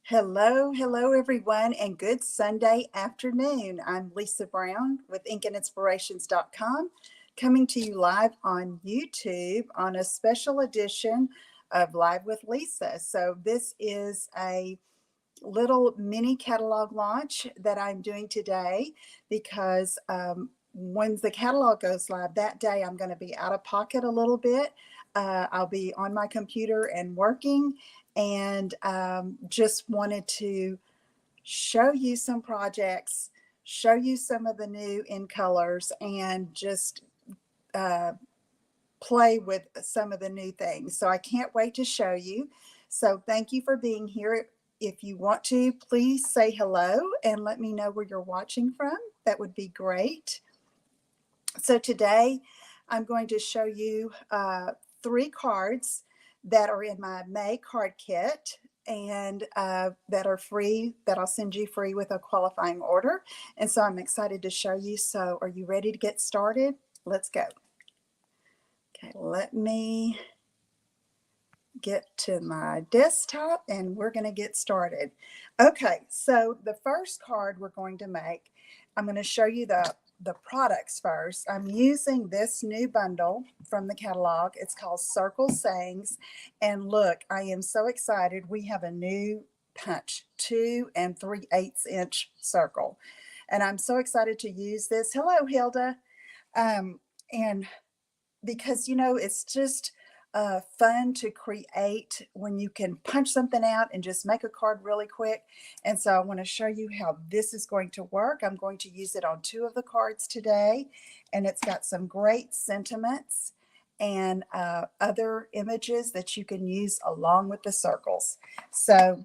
Hello everyone, and good Sunday afternoon. I'm Lisa Brown with InkandInspirations.com, coming to you live on YouTube on a special edition of Live with Lisa. So this is a little mini catalog launch that I'm doing today because when the catalog goes live that day, I'm going to be out of pocket a little bit. I'll be on my computer and working, and just wanted to show you some projects, show you some of the new in colors, and just uh, play with some of the new things. So I can't wait to show you. So thank you for being here. If you want to, please say hello and let me know where you're watching from. That would be great. So today I'm going to show you 3 cards that are in my May card kit and that are free, that I'll send you free with a qualifying order. And so I'm excited to show you. So are you ready to get started? Let's go. Okay, let me get to my desktop and we're going to get started. Okay, so the first card we're going to make, I'm going to show you the products first. I'm using this new bundle from the catalog. It's called Circle Sayings. And look, I am so excited. We have a new punch, 2 3/8 inch circle. And I'm so excited to use this. Hello, Hilda. And because, it's just fun to create when you can punch something out and just make a card really quick. And so I want to show you how this is going to work. I'm going to use it on 2 of the cards today, and it's got some great sentiments and other images that you can use along with the circles. So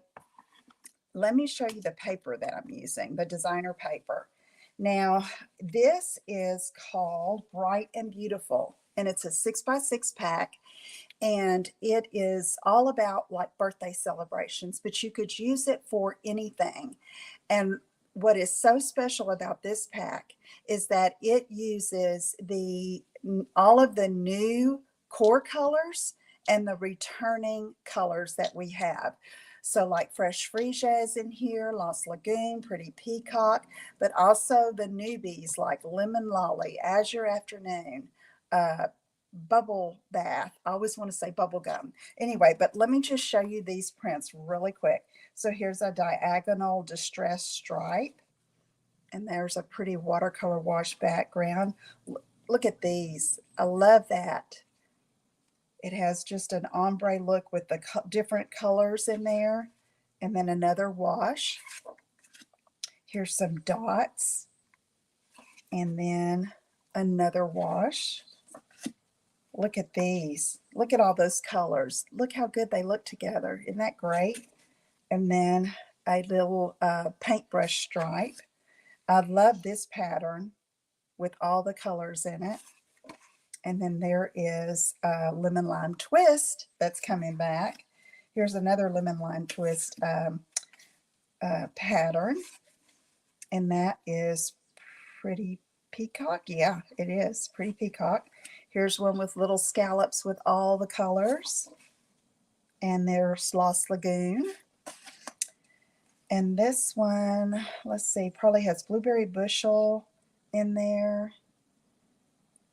let me show you the paper that I'm using, the designer paper. Now, this is called Bright and Beautiful, and it's a 6x6 pack, and it is all about like birthday celebrations, but you could use it for anything. And what is so special about this pack is that it uses all of the new core colors and the returning colors that we have. So like Fresh Freesia is in here, Lost Lagoon, Pretty Peacock, but also the newbies like Lemon Lolly, Azure Afternoon, uh, Bubble Bath. I always want to say bubble gum. Anyway, but let me just show you these prints really quick. So here's a diagonal distressed stripe, and there's a pretty watercolor wash background. Look at these. I love that. It has just an ombre look with the different colors in there. And then another wash. Here's some dots. And then another wash. Look at these. Look at all those colors. Look how good they look together. Isn't that great? And then a little paintbrush stripe. I love this pattern with all the colors in it. And then there is a lemon lime twist that's coming back. Here's another lemon lime twist pattern. And that is Pretty Peacock. Yeah, it is Pretty Peacock. Here's one with little scallops with all the colors. And there's Lost Lagoon. And this one, let's see, probably has Blueberry Bushel in there.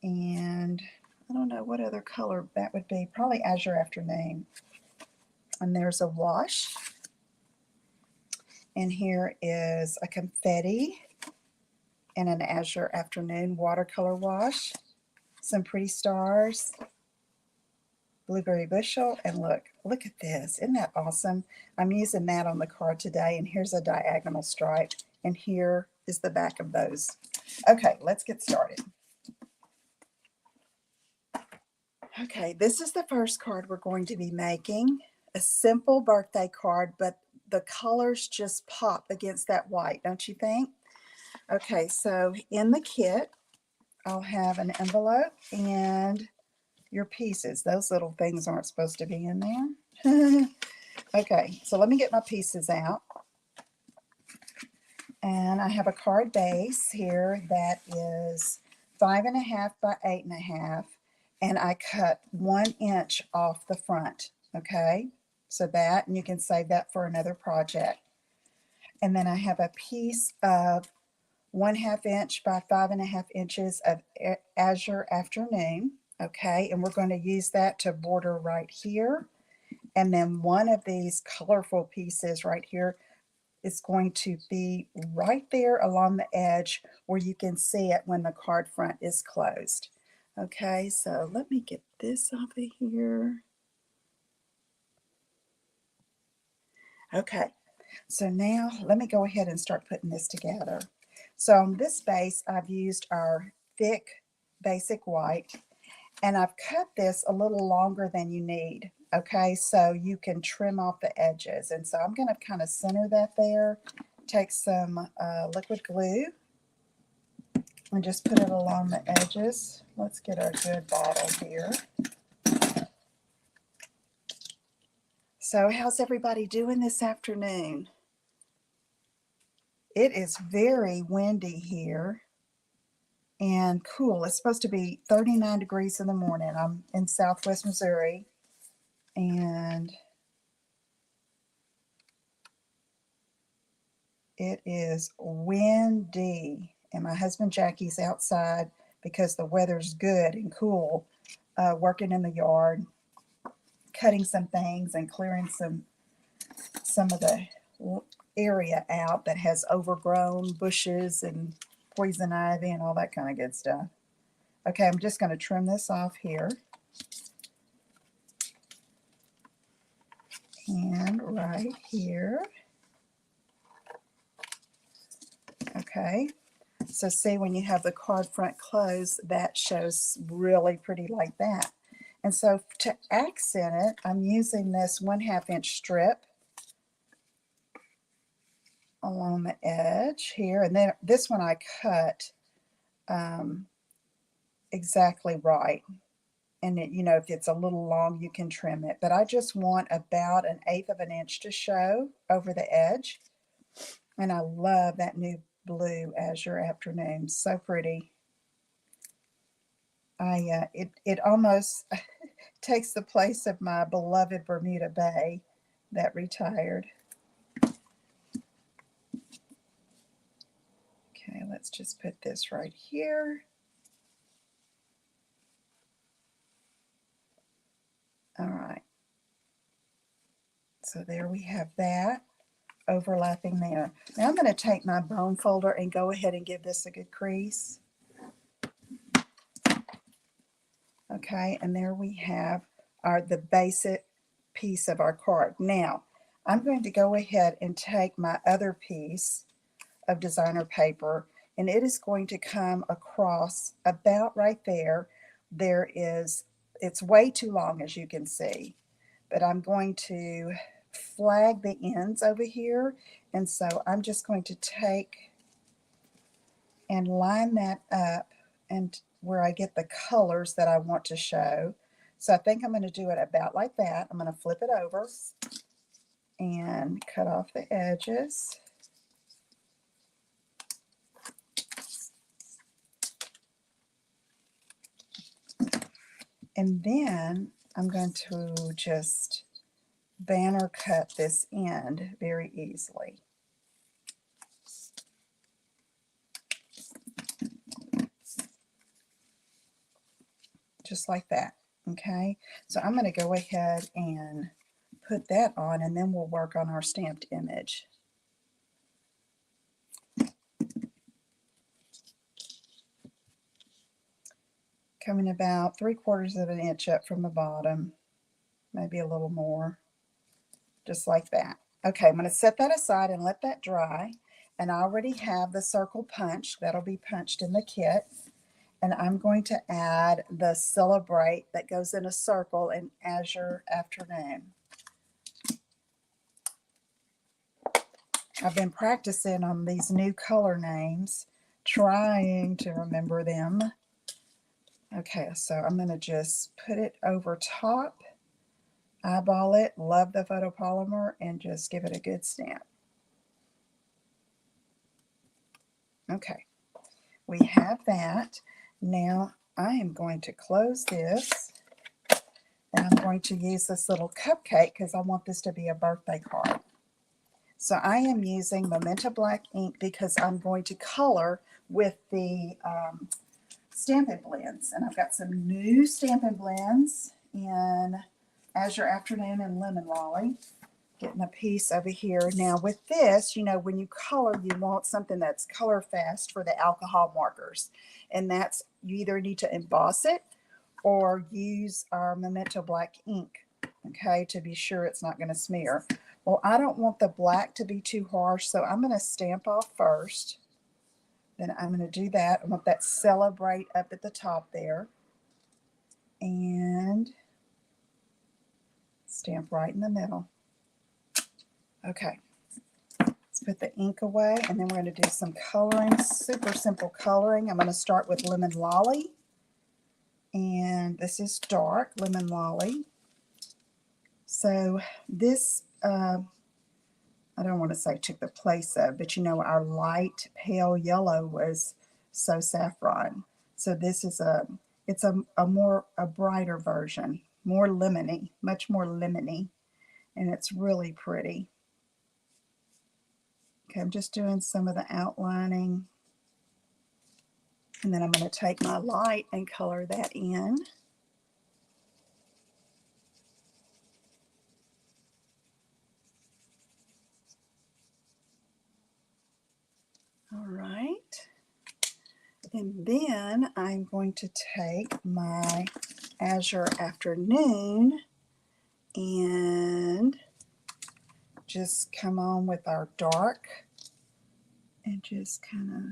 And I don't know what other color that would be. Probably Azure Afternoon. And there's a wash. And here is a confetti and an Azure Afternoon watercolor wash. Some pretty stars. Blueberry Bushel. And look at this. Isn't that awesome? I'm using that on the card today. And here's a diagonal stripe. And here is the back of those. Okay, let's get started. Okay, this is the first card we're going to be making. A simple birthday card, but the colors just pop against that white, don't you think? Okay, so in the kit, I'll have an envelope and your pieces. Those little things aren't supposed to be in there. Okay, so let me get my pieces out. And I have a card base here that is 5.5 by 8.5. And I cut 1 inch off the front, okay? So that, and you can save that for another project. And then I have a piece of 1/2 inch by 5.5 inches of Azure Afternoon. Okay, and we're going to use that to border right here. And then one of these colorful pieces right here is going to be right there along the edge where you can see it when the card front is closed. Okay, so let me get this off of here. Okay, so now let me go ahead and start putting this together. So on this base, I've used our thick basic white, and I've cut this a little longer than you need. Okay, so you can trim off the edges. And so I'm going to kind of center that there. Take some liquid glue and just put it along the edges. Let's get a good bottle here. So how's everybody doing this afternoon? It is very windy here and cool. It's supposed to be 39 degrees in the morning. I'm in Southwest Missouri, and it is windy. And my husband Jackie's outside because the weather's good and cool, working in the yard, cutting some things and clearing some of the area out that has overgrown bushes and poison ivy and all that kind of good stuff. Okay, I'm just going to trim this off here. And right here. Okay, so see, when you have the card front closed, that shows really pretty like that. And so to accent it, I'm using this 1/2 inch strip along the edge here. And then this one I cut exactly right. And it, you know, if it's a little long, you can trim it. But I just want about 1/8 of an inch to show over the edge. And I love that new blue Azure Afternoon. So pretty. It almost takes the place of my beloved Bermuda Bay that retired. Okay, let's just put this right here. All right. So there we have that overlapping there. Now I'm going to take my bone folder and go ahead and give this a good crease. Okay, and there we have the basic piece of our card. Now, I'm going to go ahead and take my other piece of designer paper, and it is going to come across about right there. It's way too long, as you can see, but I'm going to flag the ends over here, and so I'm just going to take and line that up and where I get the colors that I want to show. So I think I'm going to do it about like that. I'm going to flip it over and cut off the edges. And then I'm going to just banner cut this end very easily. Just like that. Okay, so I'm going to go ahead and put that on, and then we'll work on our stamped image. Coming about 3/4 of an inch up from the bottom, maybe a little more, just like that. Okay, I'm going to set that aside and let that dry. And I already have the circle punched. That'll be punched in the kit. And I'm going to add the Celebrate that goes in a circle in Azure Afternoon. I've been practicing on these new color names, trying to remember them. Okay, so I'm going to just put it over top, eyeball it, love the photopolymer, and just give it a good stamp. Okay, we have that. Now I am going to close this And I'm going to use this little cupcake because I want this to be a birthday card. So I am using Magenta Black ink because I'm going to color with the Stampin' Blends. And I've got some new Stampin' Blends in Azure Afternoon and Lemon Lolly. Getting a piece over here. Now with this, you know, when you color, you want something that's color fast for the alcohol markers. And that's, you either need to emboss it or use our Magenta Black ink, okay, to be sure it's not going to smear. Well, I don't want the black to be too harsh, so I'm going to stamp off first. Then I'm going to do that. I want that Celebrate up at the top there. And stamp right in the middle. Okay. Let's put the ink away, and then we're going to do some coloring, super simple coloring. I'm going to start with Lemon Lolly. And this is dark Lemon Lolly. So this, I don't want to say took the place of, but you know, our light pale yellow was So Saffron. So this is it's a brighter version, more lemony, much more lemony, and it's really pretty. Okay, I'm just doing some of the outlining, and then I'm going to take my light and color that in. All right. And then I'm going to take my Azure Afternoon and just come on with our dark and just kind of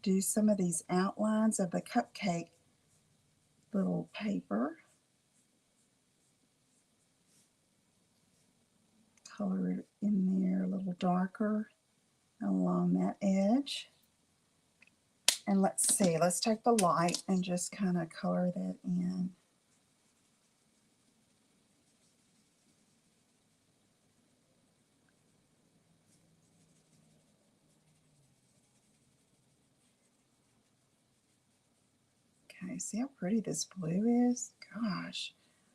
do some of these outlines of the cupcake little paper. Color it in there a little darker along that edge. And let's see, let's take the light and just kind of color that in. Okay, see how pretty this blue is? Gosh,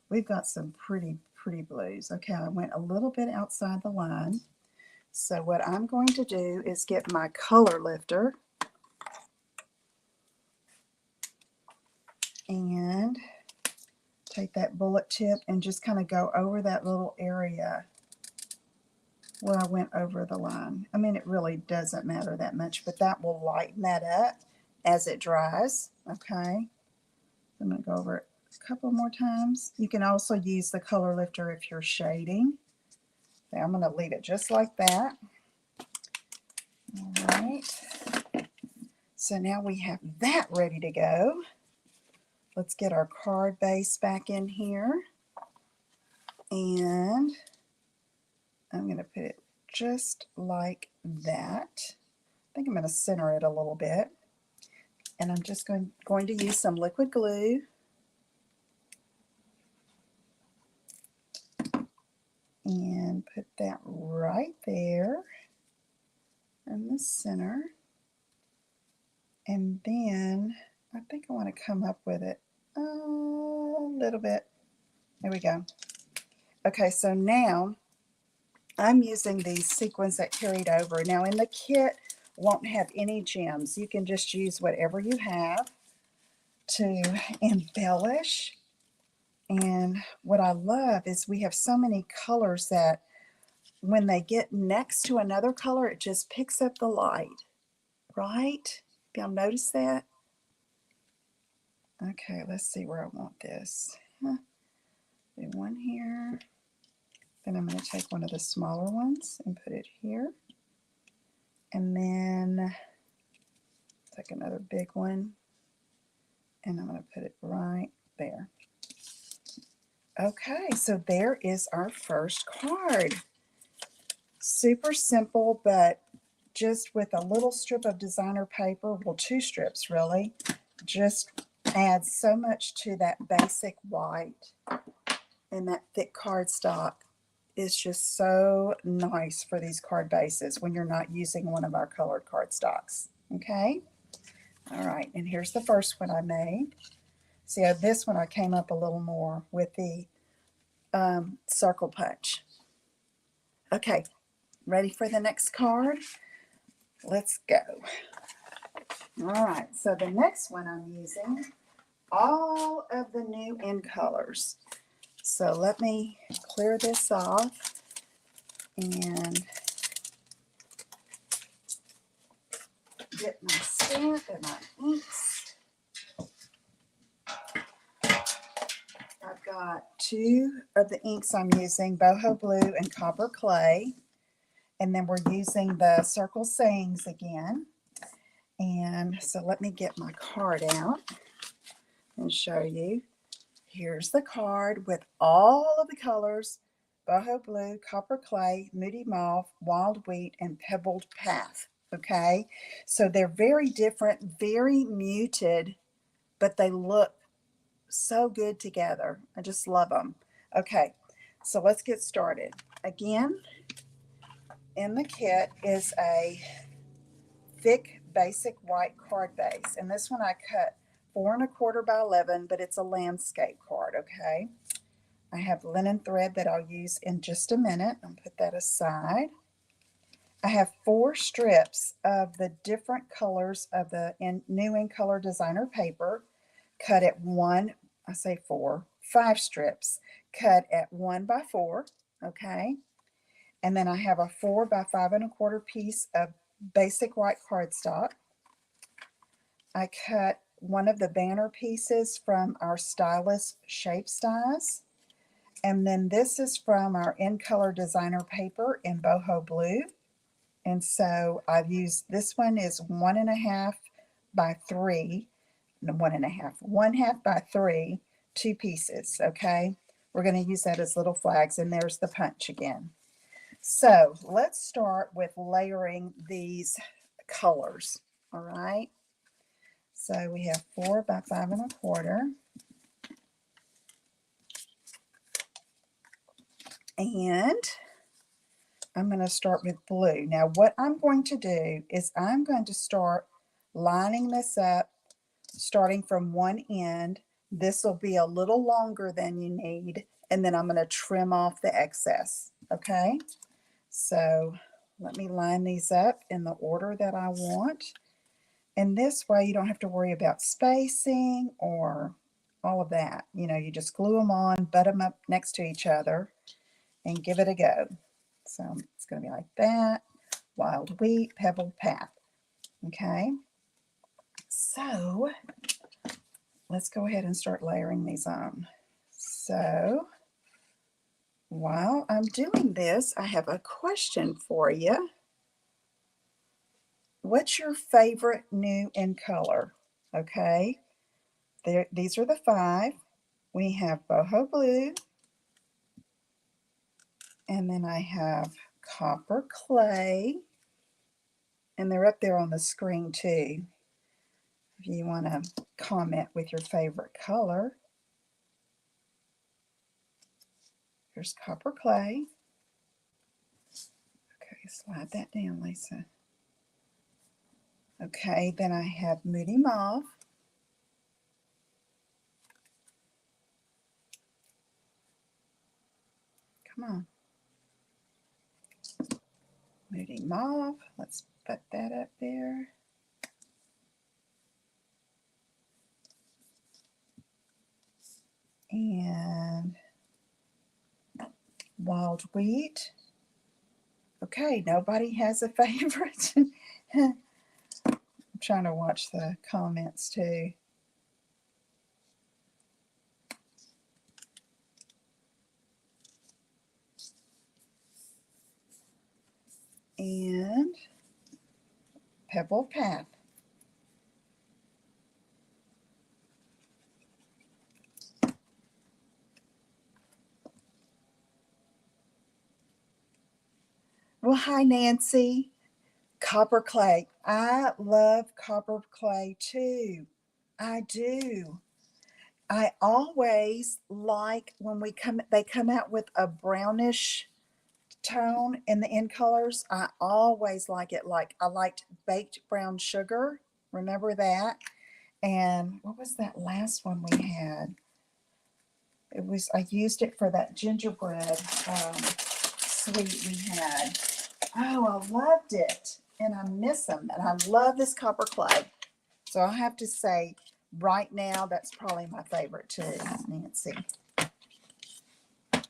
we've got some pretty blues. Okay, I went a little bit outside the line. So what I'm going to do is get my color lifter and take that bullet tip and just kind of go over that little area where I went over the line. I mean, it really doesn't matter that much, but that will lighten that up as it dries. Okay, I'm going to go over it a couple more times. You can also use the color lifter if you're shading. Okay, I'm going to leave it just like that. All right. So now we have that ready to go. Let's get our card base back in here. And I'm going to put it just like that. I think I'm going to center it a little bit. And I'm just going to use some liquid glue. And put that right there in the center. And then I think I want to come up with it a little bit. There we go. Okay, so now I'm using these sequins that carried over. Now in the kit won't have any gems. You can just use whatever you have to embellish. And what I love is we have so many colors that when they get next to another color, it just picks up the light, right? Y'all notice that? Okay, let's see where I want this. Do one here. Then I'm going to take one of the smaller ones and put it here. And then take another big one. And I'm going to put it right there. Okay, so there is our first card. Super simple, but just with a little strip of designer paper, well, 2 strips really, just adds so much to that basic white, and that thick cardstock is just so nice for these card bases when you're not using one of our colored cardstocks. Okay, all right, and here's the first one I made. See, this one I came up a little more with the circle punch. Okay, ready for the next card? Let's go. All right, so the next one I'm using all of the new in colors. So let me clear this off and get my stamp and my inks. I've got two of the inks I'm using, Boho Blue and Copper Clay. And then we're using the Circle Sayings again. And so let me get my card out and show you. Here's the card with all of the colors: Boho Blue, Copper Clay, Moody Mauve, Wild Wheat, and Pebbled Path. Okay, so they're very different, very muted, but they look so good together. I just love them. Okay, so let's get started. Again, in the kit is a thick basic white card base, and this one I cut 4¼ by 11, but it's a landscape card. Okay, I have linen thread that I'll use in just a minute. I'll put that aside. I have 4 strips of the different colors of the new in color designer paper, cut at 1, I say 4, 5 strips cut at 1 by 4. Okay, and then I have a 4 by 5¼ piece of basic white cardstock. I cut one of the banner pieces from our Stylus Shape Styles. And then this is from our in color designer paper in Boho Blue. And so I've used, this one is 1½ by 3, no, 1½ 1/2 by 3, 2 pieces. Okay, we're going to use that as little flags, and there's the punch again. So let's start with layering these colors. All right, so we have 4 by 5¼ and I'm going to start with blue. Now what I'm going to do is I'm going to start lining this up, starting from one end. This will be a little longer than you need, and then I'm going to trim off the excess. Okay, so let me line these up in the order that I want, and this way you don't have to worry about spacing or all of that. You know, you just glue them on, butt them up next to each other, and give it a go. So it's going to be like that. Wild Wheat, Pebbled Path. Okay, so let's go ahead and start layering these on. So while I'm doing this, I have a question for you. What's your favorite new in color? Okay, these are the 5. We have Boho Blue, and then I have Copper Clay, and they're up there on the screen too if you want to comment with your favorite color. Here's Copper Clay. Okay, slide that down, Lisa. Okay, then I have Moody Mauve. Come on. Moody Mauve. Let's put that up there. And Wild Wheat. Okay, nobody has a favorite. I'm trying to watch the comments too. And Pebble Path. Well, hi, Nancy. Copper Clay. I love Copper Clay too. I do. I always like when they come out with a brownish tone in the end colors. I always like it. Like I liked baked brown sugar. Remember that? And what was that last one we had? It was, I used it for that gingerbread sweet we had. Oh, I loved it. And I miss them. And I love this copper clay. So I have to say, right now, that's probably my favorite too, Nancy.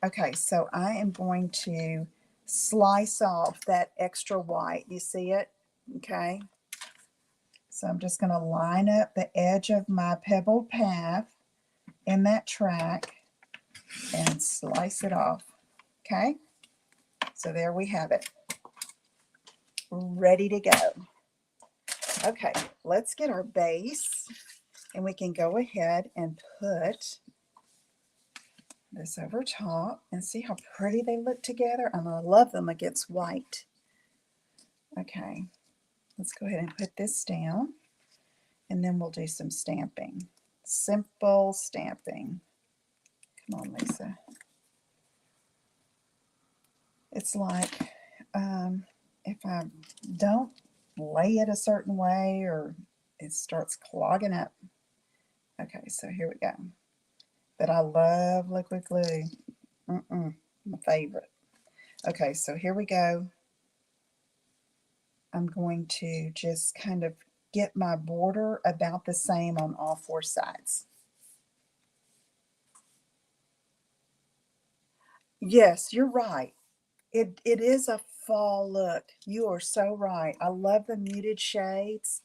Okay, so I am going to slice off that extra white. You see it? Okay. So I'm just going to line up the edge of my pebbled path in that track and slice it off. Okay. So there we have it. Ready to go. Okay, let's get our base, and we can go ahead and put this over top and see how pretty they look together. And I love them against white. Okay, let's go ahead and put this down, and then we'll do some stamping. Simple stamping. Come on, Lisa. It's like if I don't lay it a certain way, or it starts clogging up. Okay, so here we go. But I love liquid glue. My favorite. Okay, so here we go. I'm going to just kind of get my border about the same on all four sides. Yes, you're right. It is a fall look. You are so right. I love the muted shades.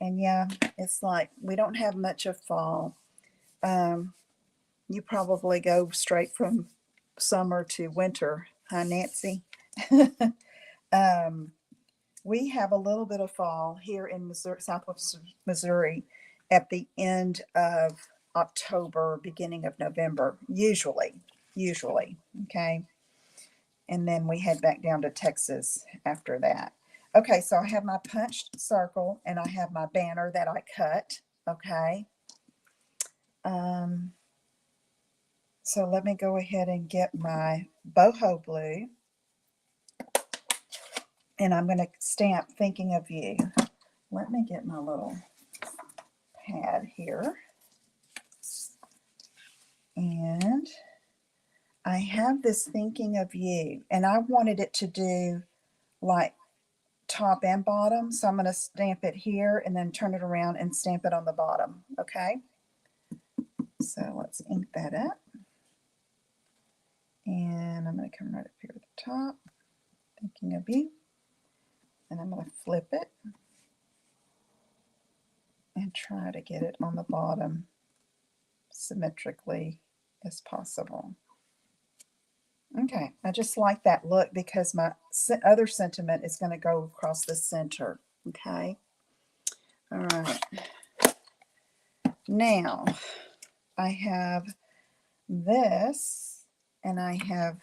And yeah, it's like we don't have much of fall. You probably go straight from summer to winter, huh, Nancy? We have a little bit of fall here in Missouri, Southwest Missouri, at the end of October, beginning of November, usually, okay? And then we head back down to Texas after that. Okay, so I have my punched circle and I have my banner that I cut, okay? Um, so let me go ahead and get my boho blue, and I'm going to stamp Thinking of You. Let me get my little pad here. And I have this Thinking of You, and I wanted it to do like top and bottom. So I'm going to stamp it here and then turn it around and stamp it on the bottom. Okay. So let's ink that up. And I'm going to come right up here at the top, Thinking of You. And I'm going to flip it and try to get it on the bottom symmetrically as possible. Okay, I just like that look because my other sentiment is going to go across the center. Okay. All right. Now, I have this, and I have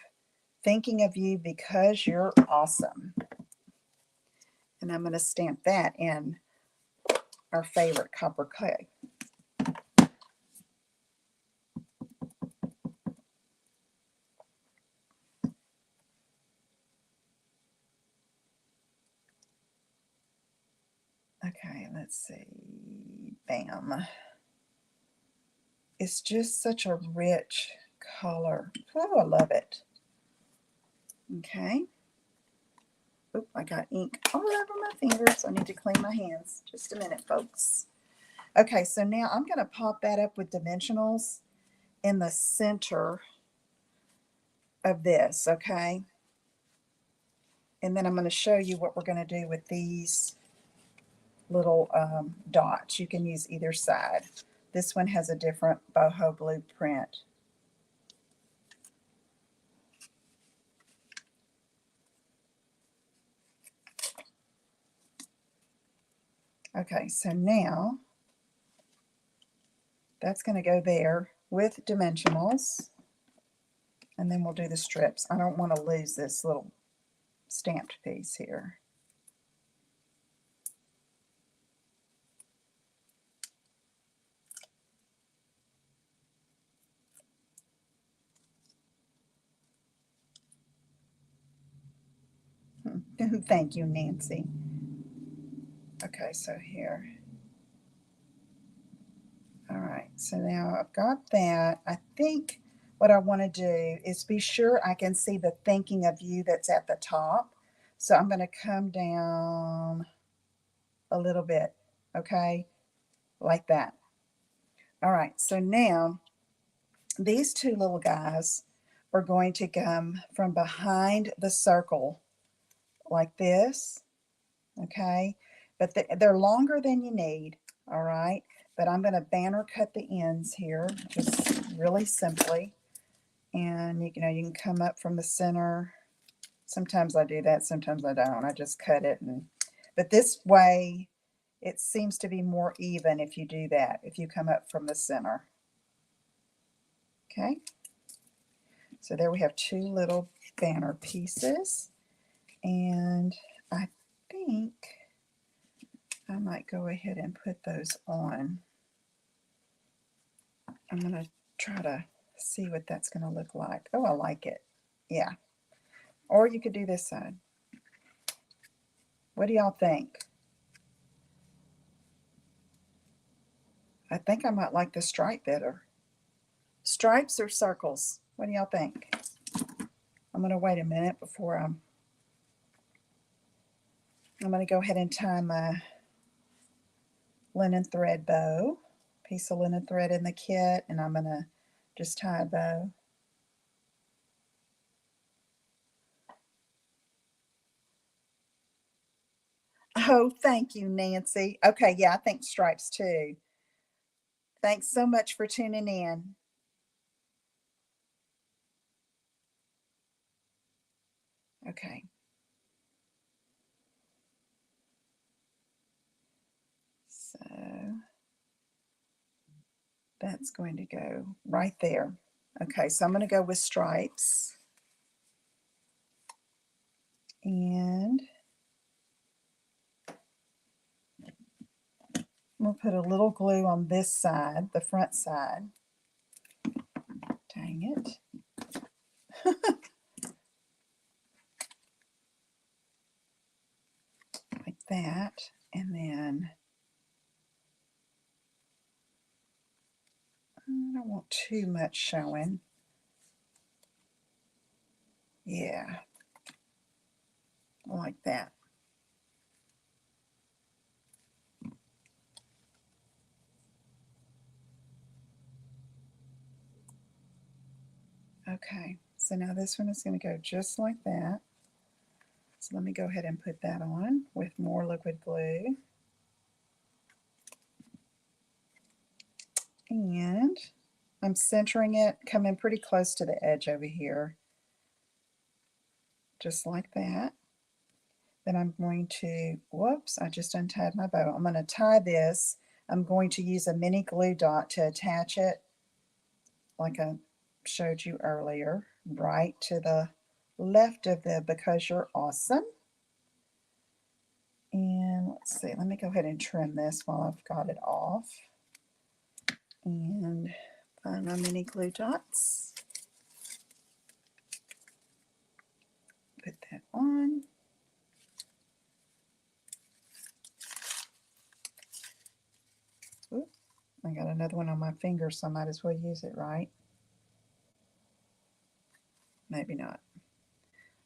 Thinking of You Because You're Awesome. And I'm going to stamp that in our favorite copper clay. Okay, let's see. Bam. It's just such a rich color. Oh, I love it. Okay. Oop, I got ink all over my fingers. I need to clean my hands. Just a minute, folks. Okay, so now I'm going to pop that up with dimensionals in the center of this, okay? And then I'm going to show you what we're going to do with these little dots. You can use either side. This one has a different boho blue print. Okay, so now that's going to go there with dimensionals. And then we'll do the strips. I don't want to lose this little stamped piece here. Thank you, Nancy. Okay, so here. So now I've got that. I think what I want to do is be sure I can see the thinking of you that's at the top. So I'm going to come down a little bit, okay, like that. All right, so now these two little guys are going to come from behind the circle like this, okay? But they're longer than you need, all right? But I'm going to banner cut the ends here, just really simply. And you know, you can come up from the center. Sometimes I do that, sometimes I don't. I just cut it. But this way, it seems to be more even if you do that, if you come up from the center. Okay, so there we have two little banner pieces. And I think I might go ahead and put those on. I'm going to try to see what that's going to look like. Oh, I like it. Yeah. Or you could do this side. What do y'all think? I think I might like the stripe better. Stripes or circles? What do y'all think? I'm going to wait a minute before I'm going to go ahead and tie my linen thread bow. Piece of linen thread in the kit, and I'm going to just tie a bow. Oh, thank you, Nancy. Okay, yeah, I think stripes too. Thanks so much for tuning in. Okay. So that's going to go right there. Okay, so I'm going to go with stripes. And I'm going to put a little glue on this side, the front side. Dang it. Like that. And then I don't want too much showing. Yeah. Like that. Okay. So now this one is going to go just like that. So let me go ahead and put that on with more liquid glue. And I'm centering it, coming pretty close to the edge over here. Just like that. Then I'm going to, whoops, I just untied my bow. I'm going to tie this. I'm going to use a mini glue dot to attach it, like I showed you earlier, right to the left of the Because You're Awesome. And let's see, let me go ahead and trim this while I've got it off. And find my mini glue dots. Put that on. Ooh, I got another one on my finger, so I might as well use it, right? Maybe not.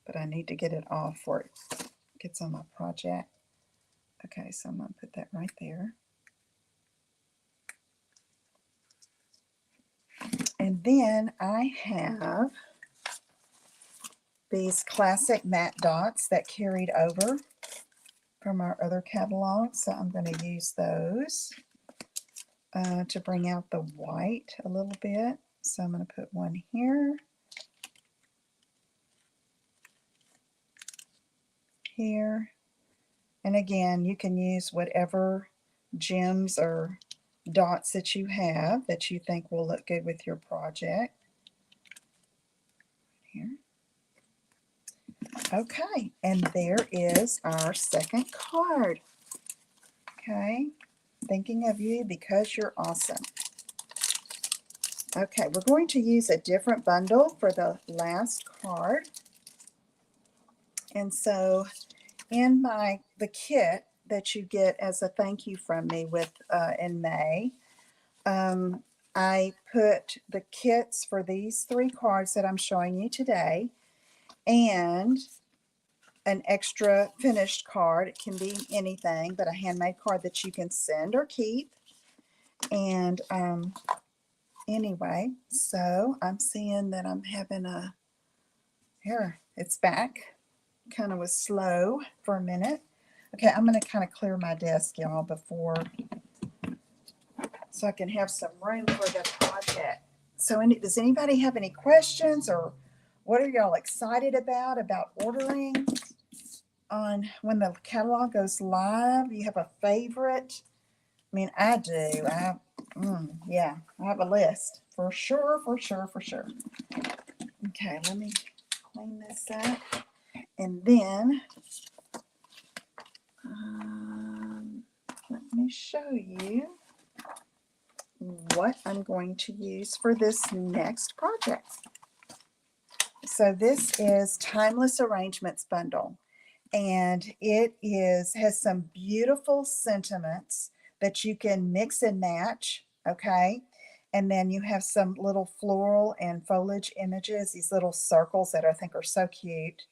But I need to get it off before it gets on my project. Okay, so I'm going to put that right there. And then I have these classic matte dots that carried over from our other catalog. So I'm going to use those to bring out the white a little bit. So I'm going to put one here, here. And again, you can use whatever gems or dots that you have that you think will look good with your project. Here. Okay, and there is our second card. Okay, thinking of you because you're awesome. Okay, we're going to use a different bundle for the last card. And so in the kit that you get as a thank you from me with in May, I put the kits for these 3 cards that I'm showing you today and an extra finished card. It can be anything, but a handmade card that you can send or keep. And anyway, so I'm seeing that I'm having here, it's back. Kind of was slow for a minute. Okay, I'm going to kind of clear my desk, y'all, before, so I can have some room for the project. So does anybody have any questions, or what are y'all excited about ordering on when the catalog goes live? You have a favorite? I mean, I do. Yeah, I have a list for sure. Okay, let me clean this up, and then let me show you what I'm going to use for this next project. So this is Timeless Arrangements Bundle, and it has some beautiful sentiments that you can mix and match, okay? And then you have some little floral and foliage images, these little circles that I think are so cute.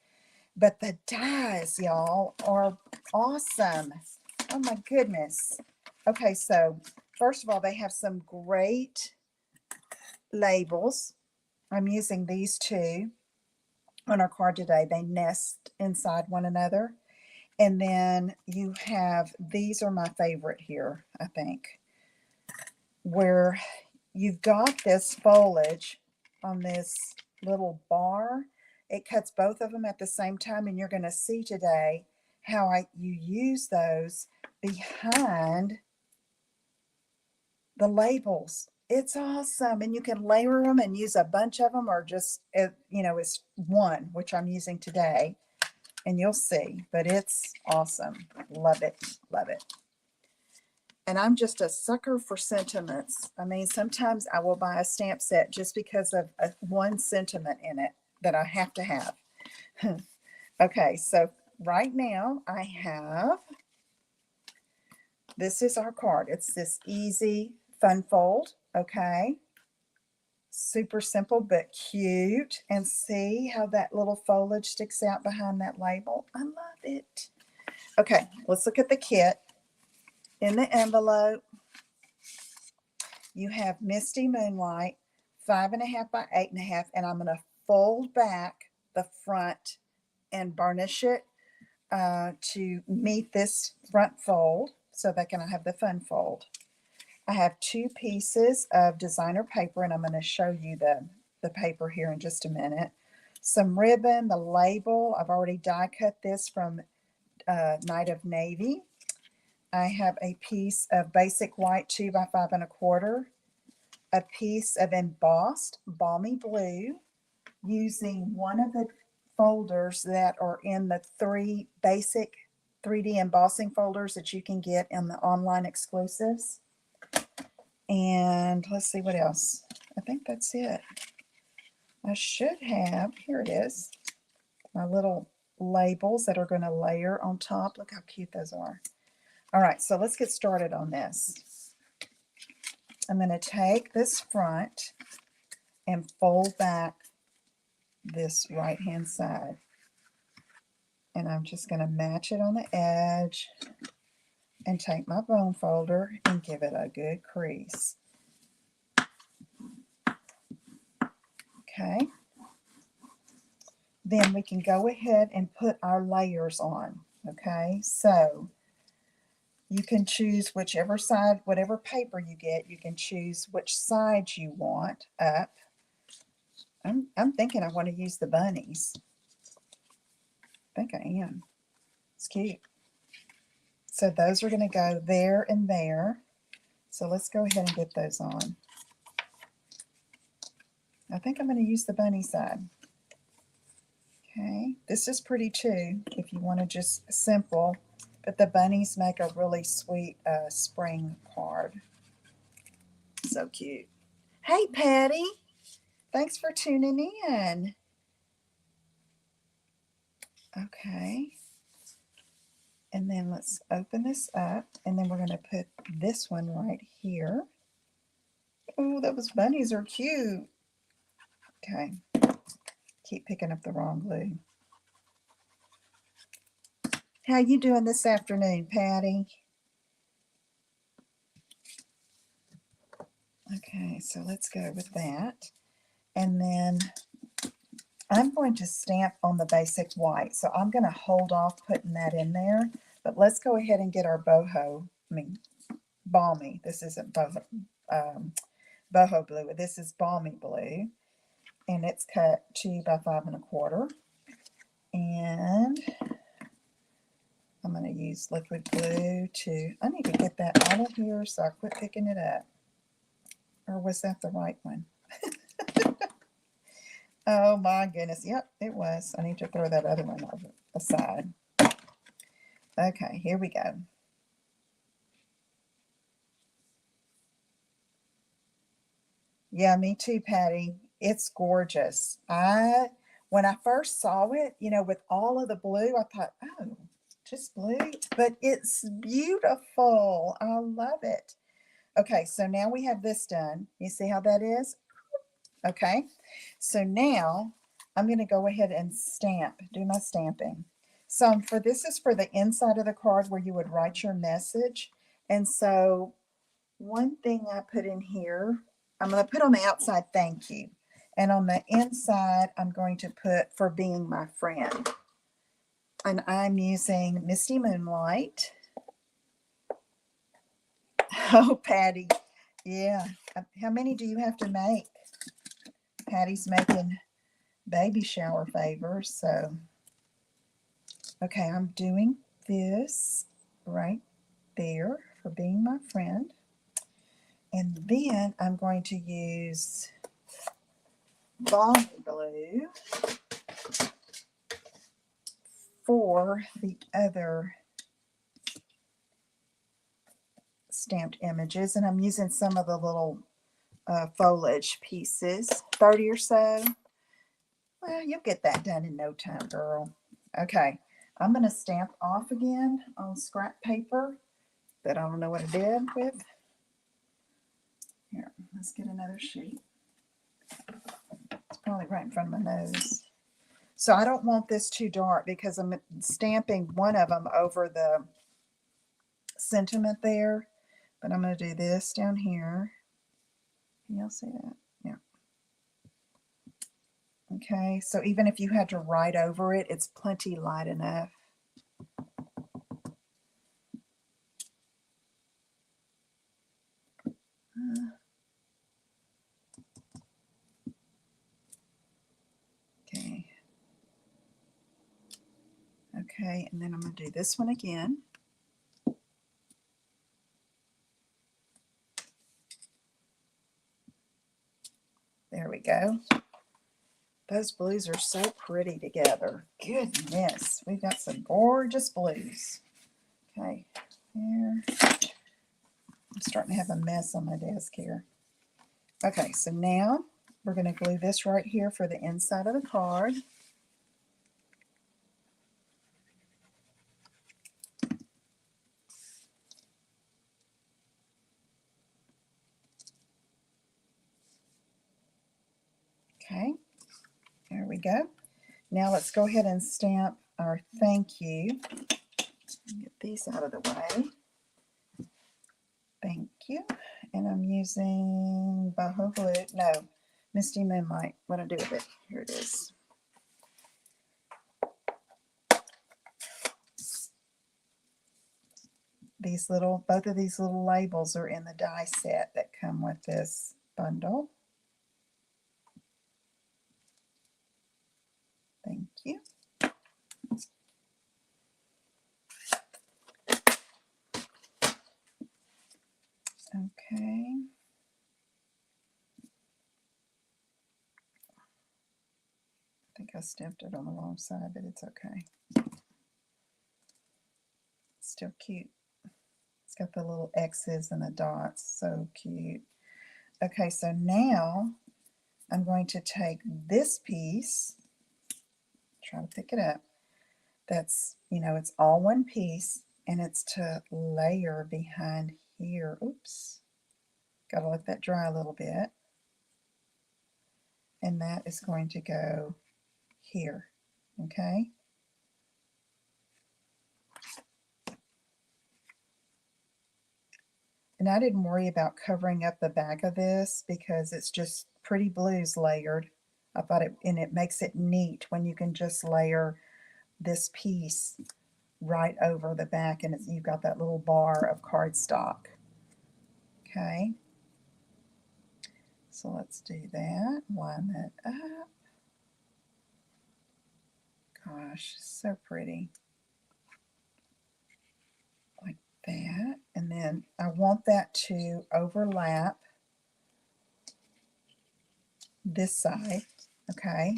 But the dies, y'all, are awesome. Oh my goodness. Okay, so first of all, they have some great labels. I'm using these 2 on our card today. They nest inside one another. And then you have, these are my favorite here, I think, where you've got this foliage on this little bar. It cuts both of them at the same time, and you're going to see today how you use those behind the labels. It's awesome, and you can layer them and use a bunch of them, or just, it's one, which I'm using today, and you'll see. But it's awesome. Love it. Love it. And I'm just a sucker for sentiments. I mean, sometimes I will buy a stamp set just because of one sentiment in it that I have to have. Okay, so right now I have, this is our card. It's this easy fun fold, okay? Super simple but cute. And see how that little foliage sticks out behind that label? I love it. Okay, let's look at the kit. In the envelope, you have Misty Moonlight, 5.5 by 8.5, and I'm going to fold back the front and burnish it to meet this front fold, so that can have the fun fold. I have 2 pieces of designer paper, and I'm going to show you the paper here in just a minute. Some ribbon, the label. I've already die cut this from Night of Navy. I have a piece of basic white 2 by 5.25, a piece of embossed balmy blue, using one of the folders that are in the 3 basic 3D embossing folders that you can get in the online exclusives. And let's see what else. I think that's it. I should have, here it is, my little labels that are going to layer on top. Look how cute those are. All right, so let's get started on this. I'm going to take this front and fold back this right hand side, and I'm just going to match it on the edge and take my bone folder and give it a good crease. Okay, then we can go ahead and put our layers on. Okay, so you can choose whichever side, whatever paper you get, you can choose which side you want up. I'm thinking I want to use the bunnies. I think I am. It's cute. So those are going to go there and there. So let's go ahead and get those on. I think I'm going to use the bunny side. Okay, this is pretty too, if you want to just simple, but the bunnies make a really sweet spring card. So cute. Hey, Patty. Thanks for tuning in. Okay. And then let's open this up, and then we're going to put this one right here. Oh, those bunnies are cute. Okay. Keep picking up the wrong glue. How you doing this afternoon, Patty? Okay, so let's go with that. And then I'm going to stamp on the basic white. So I'm going to hold off putting that in there. But let's go ahead and get our balmy. This isn't boho blue. This is balmy blue. And it's cut 2 by 5 1/4. And I'm going to use liquid glue to, I need to get that out of here so I quit picking it up. Or was that the right one? Oh my goodness. Yep, it was. I need to throw that other one over aside. Okay, here we go. Yeah, me too, Patty. It's gorgeous. When I first saw it, with all of the blue, I thought, oh, just blue, but it's beautiful. I love it. Okay, so now we have this done. You see how that is? Okay, so now I'm going to go ahead and do my stamping. So this is for the inside of the card where you would write your message. And so one thing I put in here, I'm going to put on the outside, thank you. And on the inside, I'm going to put for being my friend. And I'm using Misty Moonlight. Oh, Patty. Yeah. How many do you have to make? Patty's making baby shower favors. So, okay, I'm doing this right there for being my friend. And then I'm going to use balmy blue for the other stamped images. And I'm using some of the little foliage pieces, 30 or so. Well, you'll get that done in no time, girl. Okay, I'm going to stamp off again on scrap paper that I don't know what I did with. Here, let's get another sheet. It's probably right in front of my nose. So I don't want this too dark because I'm stamping one of them over the sentiment there. But I'm going to do this down here. Can y'all see that? Yeah. Okay, so even if you had to write over it, it's plenty light enough. Okay. Okay, and then I'm going to do this one again. There we go. Those blues are so pretty together. Goodness, we've got some gorgeous blues. Okay, here. I'm starting to have a mess on my desk here. Okay, so now we're going to glue this right here for the inside of the card. Okay, there we go. Now let's go ahead and stamp our thank you. Get these out of the way. Thank you. And I'm using boho blue. No, Misty Moonlight. What do I do with it? Here it is. Both of these little labels are in the die set that come with this bundle. Thank you. Okay. I think I stamped it on the wrong side, but it's okay. It's still cute. It's got the little X's and the dots. So cute. Okay, so now I'm going to take this piece, try to pick it up. That's, it's all one piece, and it's to layer behind here. Oops. Got to let that dry a little bit. And that is going to go here, okay? And I didn't worry about covering up the back of this because it's just pretty blues layered. I thought it makes it neat when you can just layer this piece right over the back and you've got that little bar of cardstock. Okay, so let's do that. Line that up. Gosh, so pretty. Like that. And then I want that to overlap this side. Okay,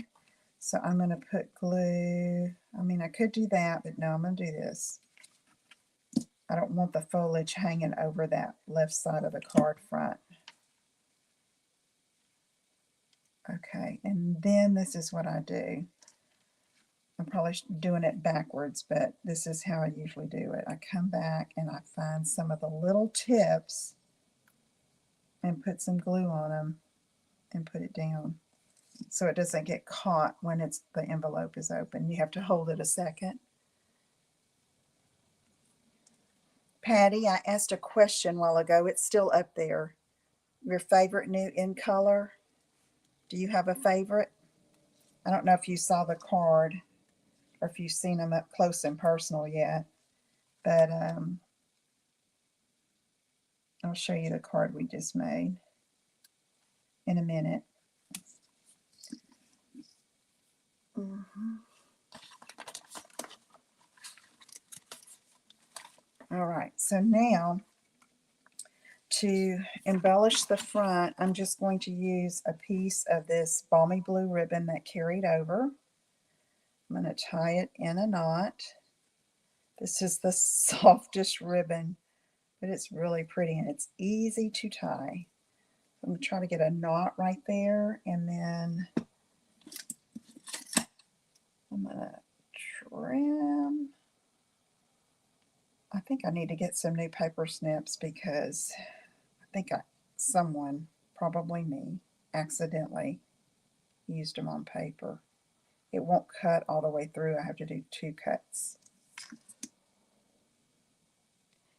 so I'm going to put glue. I mean, I could do that, but no, I'm going to do this. I don't want the foliage hanging over that left side of the card front. Okay, and then this is what I do. I'm probably doing it backwards, but this is how I usually do it. I come back and I find some of the little tips and put some glue on them and put it down so it doesn't get caught when the envelope is open. You have to hold it a second. Patty, I asked a question a while ago. It's still up there. Your favorite new in color? Do you have a favorite? I don't know if you saw the card or if you've seen them up close and personal yet, but I'll show you the card we just made in a minute. All right, so now to embellish the front, I'm just going to use a piece of this balmy blue ribbon that carried over. I'm going to tie it in a knot. This is the softest ribbon, but it's really pretty and it's easy to tie. I'm going to try to get a knot right there, and then I'm going to trim. I think I need to get some new paper snips because I think someone, probably me, accidentally used them on paper. It won't cut all the way through. I have to do 2 cuts.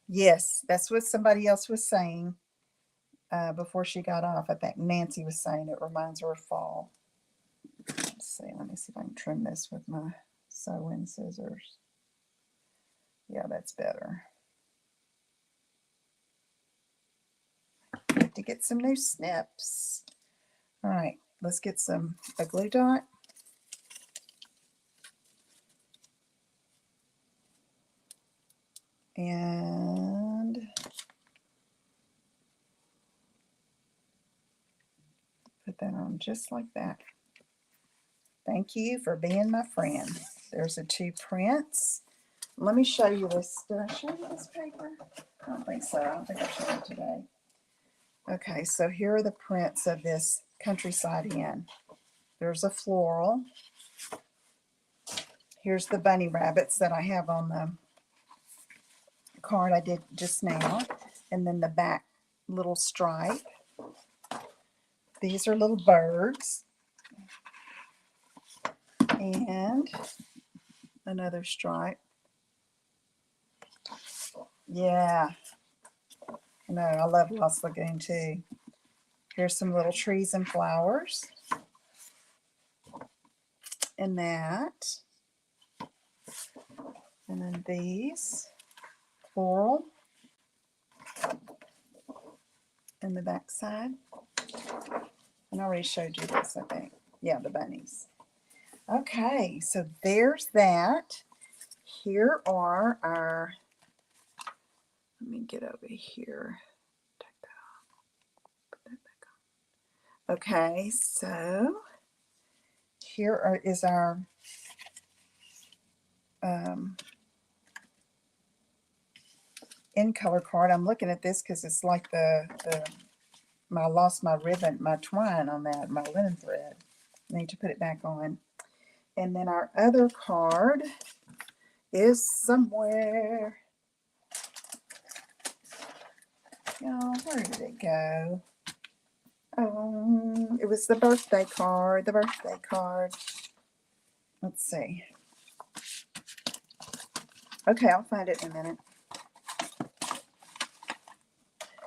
Yes, that's what somebody else was saying before she got off. I think Nancy was saying it reminds her of fall. Let's see. Let me see if I can trim this with my sewing scissors. Yeah, that's better. Have to get some new snips. All right, let's get a glue dot. And put that on just like that. Thank you for being my friend. There's the 2 prints. Let me show you this. Did I show you this paper? I don't think so. I don't think I showed it today. Okay, so here are the prints of this Countryside Inn. There's a floral. Here's the bunny rabbits that I have on the card I did just now. And then the back little stripe. These are little birds. And another stripe. Yeah. No, I love Lost Lagoon too. Here's some little trees and flowers. And that. And then these. Floral. And the back side. And I already showed you this, I think. Yeah, the bunnies. Okay, so there's that. Here are our, let me get over here. Take that off. Put that back on. Okay, so here is our in color card. I'm looking at this because it's like I lost my ribbon, my twine on that, my linen thread. I need to put it back on. And then our other card is somewhere. Oh, where did it go? Oh, it was the birthday card. The birthday card. Let's see. Okay, I'll find it in a minute.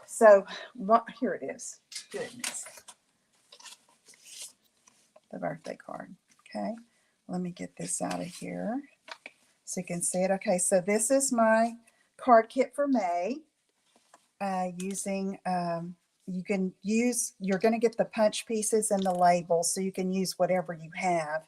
So, what? Here it is. Goodness. The birthday card. Okay, let me get this out of here so you can see it. Okay, so this is my card kit for May. Using you can use, you're going to get the punch pieces and the labels, so you can use whatever you have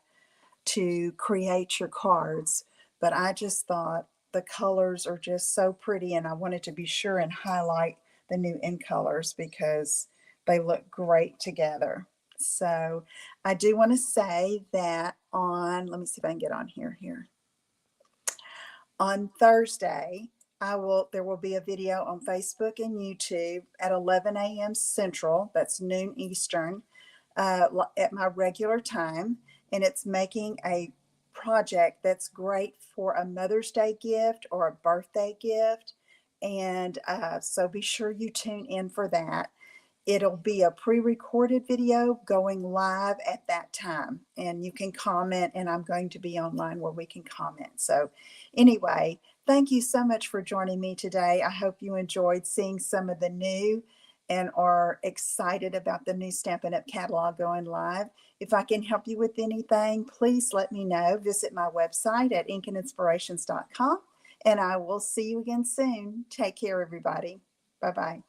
to create your cards. But I just thought the colors are just so pretty, and I wanted to be sure and highlight the new in colors because they look great together. So I do want to say that on, let me see if I can get on here. On Thursday, there will be a video on Facebook and YouTube at 11 a.m. Central, that's noon Eastern, at my regular time. And it's making a project that's great for a Mother's Day gift or a birthday gift. And so be sure you tune in for that. It'll be a pre-recorded video going live at that time, and you can comment, and I'm going to be online where we can comment. So anyway, thank you so much for joining me today. I hope you enjoyed seeing some of the new and are excited about the new Stampin' Up! Catalog going live. If I can help you with anything, please let me know. Visit my website at inkinspirations.com, and I will see you again soon. Take care, everybody. Bye-bye.